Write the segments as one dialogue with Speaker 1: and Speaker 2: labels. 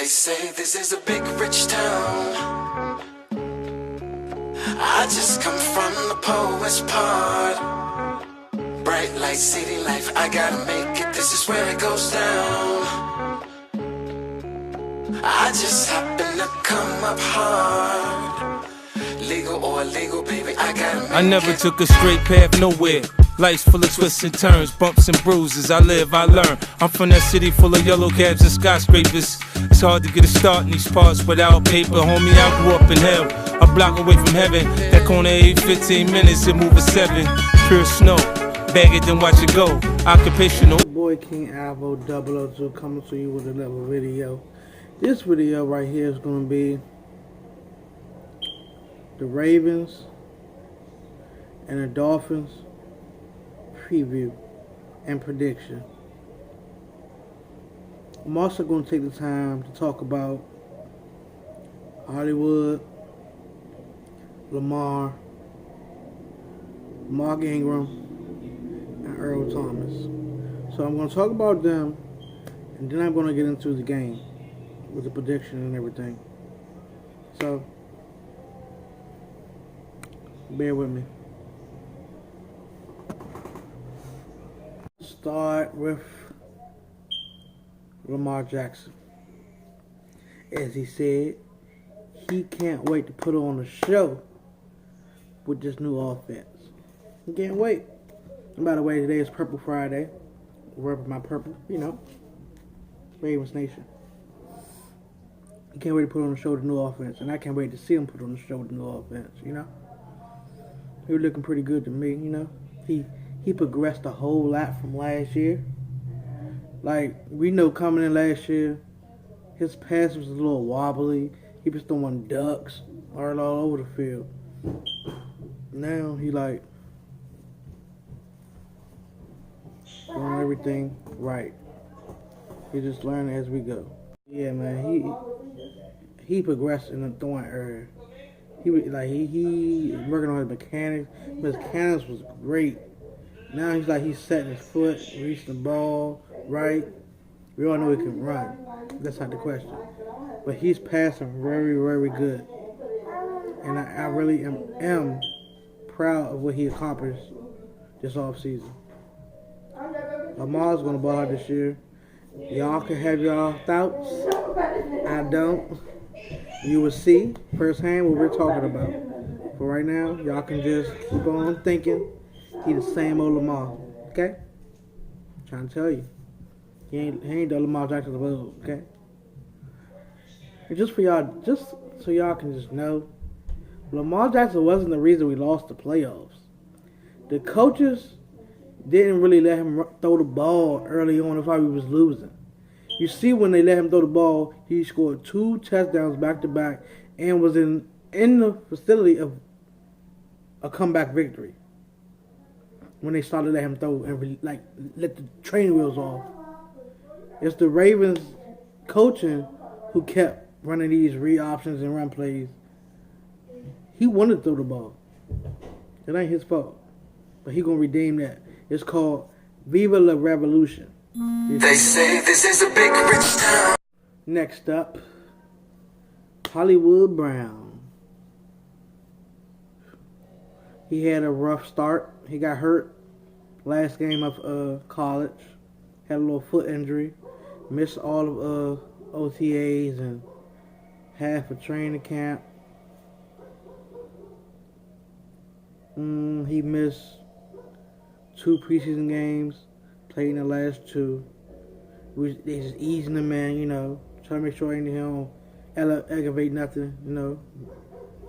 Speaker 1: say this is a big rich town. I just come from the poet's part. Bright light, city life, I gotta make it, this is where it goes down. I just happen to come up hard. Legal or illegal, baby, I gotta make it.
Speaker 2: I never took a straight path nowhere. Life's full of twists and turns, bumps and bruises. I live, I learn. I'm from that city full of yellow cabs and skyscrapers. It's hard to get a start in these parts without paper. Homie, I grew up in hell, a block away from heaven. That corner 8-15 minutes, it move a 7. Pure snow, bag it then watch it go. Occupational.
Speaker 3: Boy King Alvo 002 coming to you with another video. This video right here is going to be the Ravens and the Dolphins preview and prediction. I'm also going to take the time to talk about Hollywood, Lamar, Mark Ingram, and Earl Thomas. So I'm going to talk about them, and then I'm going to get into the game with the prediction and everything. So bear with me. Start with Lamar Jackson. As he said, he can't wait to put on a show with this new offense. He can't wait. And by the way, today is Purple Friday. Rep my purple, you know. Ravens Nation. He can't wait to put on a show with the new offense. And I can't wait to see him put on a show with the new offense, you know. He was looking pretty good to me, you know. He progressed a whole lot from last year. Like, we know coming in last year, his pass was a little wobbly. He was throwing ducks all over the field. Now he like doing everything right. He just learning as we go. Yeah, man, he progressed in the throwing area. He working on his mechanics. His mechanics was great. Now he's setting his foot, reaching the ball right. We all know he can run. That's not the question. But he's passing very, very good. And I really am proud of what he accomplished this offseason. Lamar's gonna ball out this year. Y'all can have y'all thoughts. I don't. You will see firsthand what we're talking about. For right now, y'all can just keep on thinking he the same old Lamar. Okay? I'm trying to tell you. He ain't the Lamar Jackson of old, okay? And just so y'all can just know, Lamar Jackson wasn't the reason we lost the playoffs. The coaches didn't really let him throw the ball early on. That's why we was losing. You see, when they let him throw the ball, he scored 2 touchdowns back to back and was in the facility of a comeback victory. When they started letting him throw and let the train wheels off. It's the Ravens coaching who kept running these read options and run plays. He wanted to throw the ball. It ain't his fault. But he gonna redeem that. It's called Viva la Revolution.
Speaker 1: They say this is a big rich town.
Speaker 3: Next up, Hollywood Brown. He had a rough start. He got hurt last game of college. Had a little foot injury. Missed all of OTAs and half a training camp. He missed 2 preseason games. Played in the last 2. They just easing the man, you know. Trying to make sure he don't aggravate nothing, you know.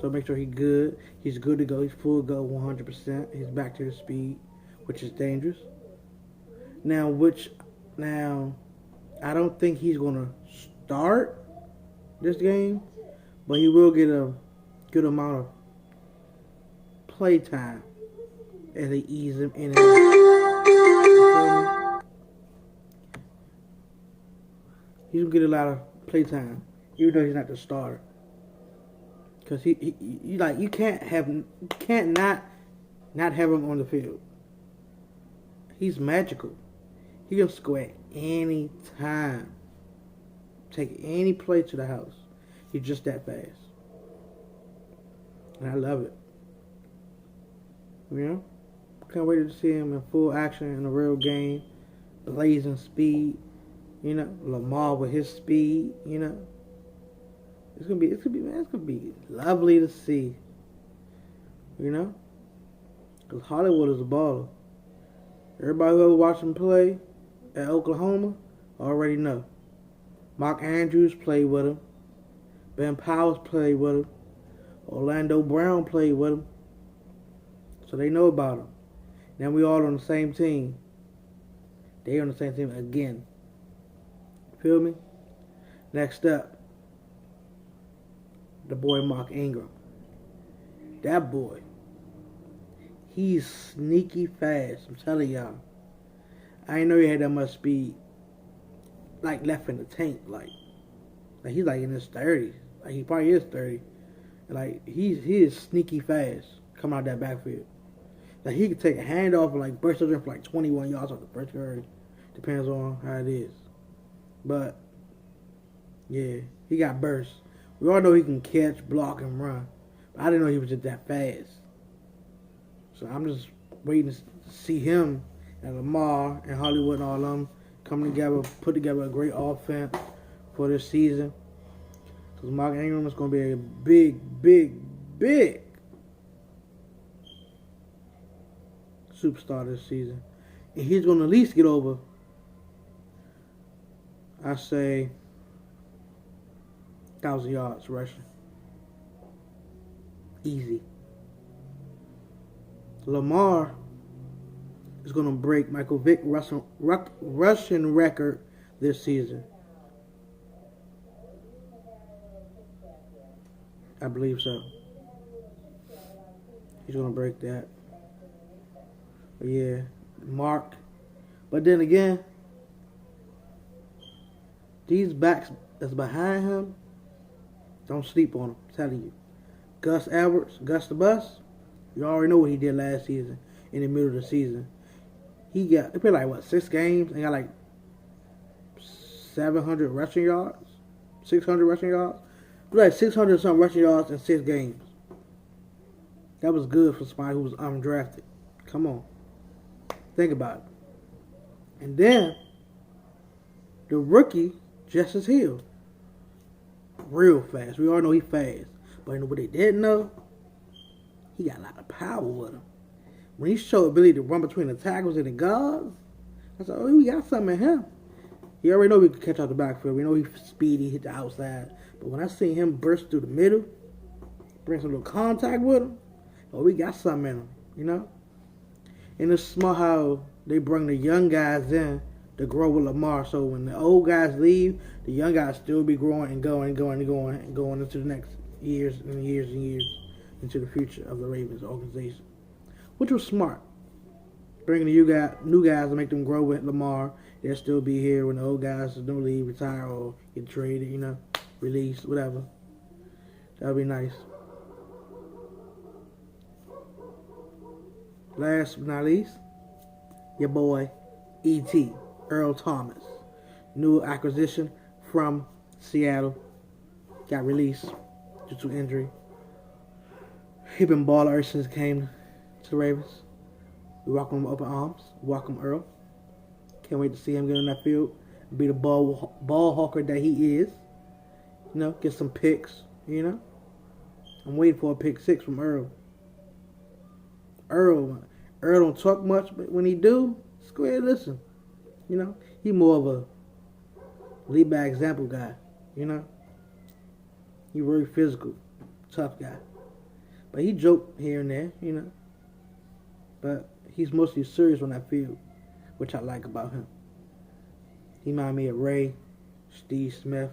Speaker 3: So make sure he's good. He's good to go. He's full go 100%. He's back to his speed, which is dangerous. Now, I don't think he's going to start this game, but he will get a good amount of play time as they ease him in and out. He's going to get a lot of play time, even though he's not the starter. Because you can't not have him on the field. He's magical. He can score at any time. take any play to the house. He's just that fast. And I love it. You know? Can't wait to see him in full action in a real game. Blazing speed. You know? Lamar with his speed. You know? It's gonna be lovely to see. You know? Because Hollywood is a baller. Everybody who ever watched him play at Oklahoma already know. Mark Andrews played with him. Ben Powers played with him. Orlando Brown played with him. So they know about him. Now we all on the same team. They on the same team again. Feel me? Next up, the boy Mark Ingram. That boy, he's sneaky fast. I'm telling y'all. I didn't know he had that much speed. Like left in the tank. Like he's like in his 30s. Like he probably is 30. Like he is sneaky fast coming out that backfield. Like he could take a handoff and like burst over for like 21 yards off the first yard. Depends on how it is. But yeah, he got burst. We all know he can catch, block, and run. But I didn't know he was just that fast. So I'm just waiting to see him and Lamar and Hollywood and all of them come together, put together a great offense for this season. Because Mark Ingram is going to be a big superstar this season. And he's going to at least get over, I say, 1,000 yards rushing. Easy. Lamar is going to break Michael Vick's rushing record this season. I believe so. He's going to break that. But yeah, Mark. But then again, these backs that's behind him, don't sleep on him. I'm telling you. Gus Edwards, Gus the Bus, you already know what he did last season in the middle of the season. He played like, 6 games and got like 700 rushing yards? 600 rushing yards? Like 600 something rushing yards in 6 games. That was good for somebody who was undrafted. Come on. Think about it. And then, the rookie, Justice Hill. Real fast. We all know he's fast. But you know what they didn't know? He got a lot of power with him. When he showed ability to run between the tackles and the guards, I said, oh, we got something in him. He already know we could catch out the backfield. We know he's speedy, hit the outside. But when I seen him burst through the middle, bring some little contact with him, oh, we got something in him, you know? And it's smart how they bring the young guys in to grow with Lamar. So when the old guys leave, the young guys still be growing and going into the next years and years and years into the future of the Ravens organization. Which was smart. Bringing the new guys to make them grow with Lamar. They'll still be here when the old guys don't leave, retire, or get traded, you know, released, whatever. That'll be nice. Last but not least, your boy, E.T., Earl Thomas. New acquisition from Seattle. Got released due to injury. He been balling ever since he came to the Ravens. We welcome him with open arms. Welcome Earl. Can't wait to see him get on that field. Be the ball hawker that he is. You know, get some picks, you know. I'm waiting for a pick 6 from Earl. Earl don't talk much, but when he do, just go ahead and listen. You know, he more of a lead by example guy, you know. He very physical, tough guy. But he joke here and there, you know. But he's mostly serious on that field, which I like about him. He remind me of Ray, Steve Smith.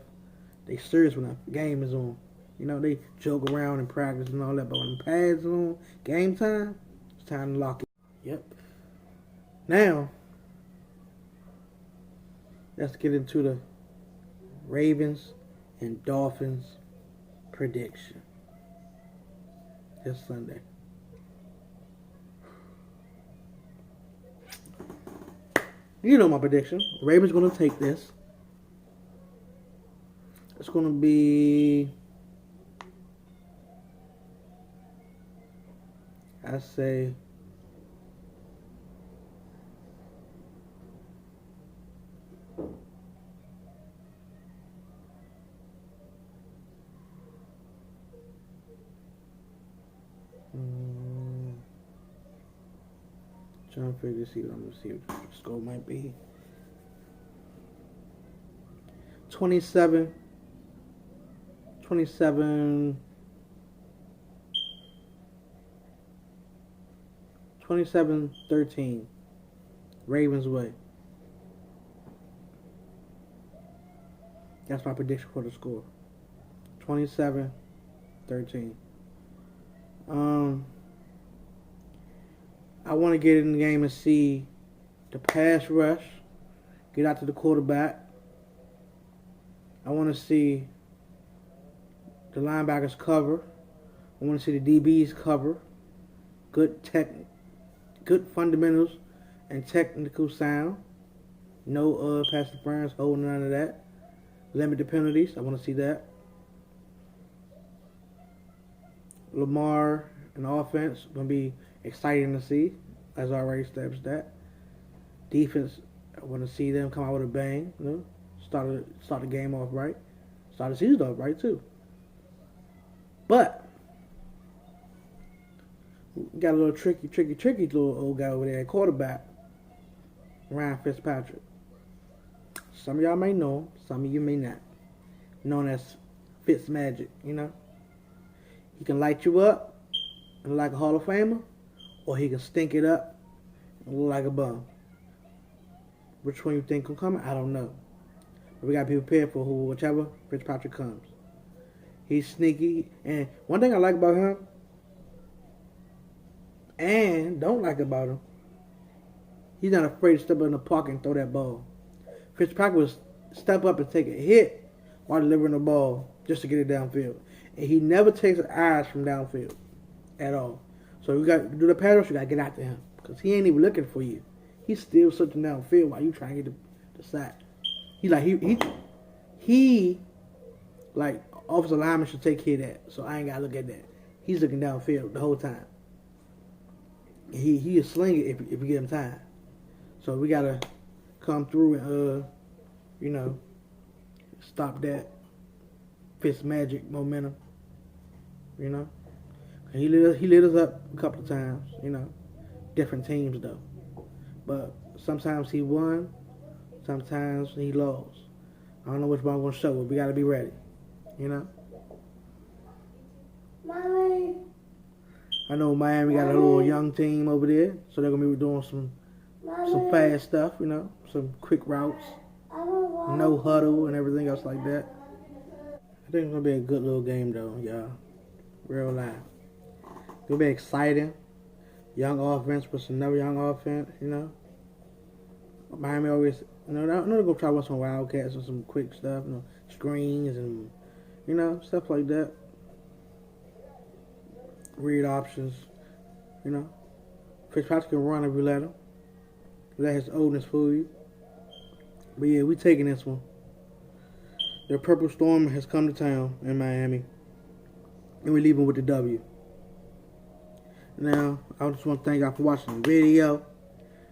Speaker 3: They serious when the game is on. You know, they joke around in practice and all that, but when the pads are on, game time, it's time to lock it. Yep. Now, let's get into the Ravens and Dolphins prediction this Sunday. You know my prediction. The Ravens going to take this. It's going to be, I say, trying to figure see what I'm gonna see what the score might be. 27 13 Ravens way. That's my prediction for the score. 27-13. I want to get in the game and see the pass rush, get out to the quarterback. I want to see the linebackers cover. I want to see the DBs cover. Good fundamentals and technical sound. No pass interference, holding none of that. Limit the penalties. I want to see that. Lamar and offense going to be exciting to see, as I already established that. Defense, I want to see them come out with a bang. You know? Start the game off right. Start the season off right too. But we got a little tricky little old guy over there at quarterback, Ryan Fitzpatrick. Some of y'all may know him, some of you may not. Known as Fitz Magic, you know. He can light you up and look like a Hall of Famer, or he can stink it up and look like a bum. Which one you think will come? I don't know. But we got to be prepared for whichever Fitzpatrick comes. He's sneaky, and one thing I like about him, and don't like about him, he's not afraid to step up in the pocket and throw that ball. Fitzpatrick will step up and take a hit while delivering the ball just to get it downfield. And he never takes his eyes from downfield at all. So you got to do the pass rush, you got to get after him. Because he ain't even looking for you. He's still searching downfield while you trying to get the sack. He like, offensive lineman should take care of that. So I ain't got to look at that. He's looking downfield the whole time. He'll sling it if we give him time. So we got to come through and, stop that Fitz Magic momentum, you know. He lit us up a couple of times, you know. Different teams though, but sometimes he won, sometimes he lost. I don't know which one I'm gonna show, but we gotta be ready, you know.
Speaker 4: Mommy.
Speaker 3: I know Miami got a little young team over there, so they're gonna be doing some fast stuff, you know, some quick routes, no huddle and everything else like that. I think it's gonna be a good little game though, y'all. Real life. It's gonna be exciting. Young offense with another young offense, you know. Miami always, you know, they're gonna try with some wildcats and some quick stuff, you know, screens and, you know, stuff like that. Read options, you know. Fitzpatrick can run if we let him. Let his oldness fool you. But yeah, we taking this one. The Purple Storm has come to town in Miami. And we're leaving with the W. Now, I just want to thank y'all for watching the video.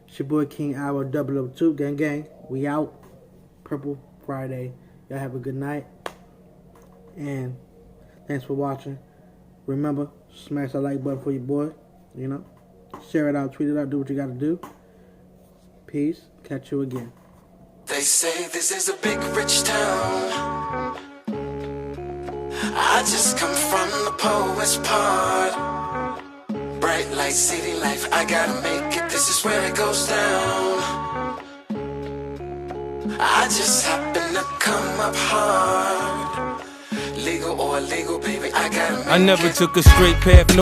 Speaker 3: It's your boy King Hour 002. Gang gang. We out. Purple Friday. Y'all have a good night. And thanks for watching. Remember, smash that like button for your boy. You know. Share it out, tweet it out, do what you gotta do. Peace. Catch you again.
Speaker 1: They say this is a big rich town. I just come from the poet's part. Bright light, city life, I gotta make it. This is where it goes down. I just happen to come up hard. Legal or illegal, baby, I gotta make it.
Speaker 2: I never took a straight path.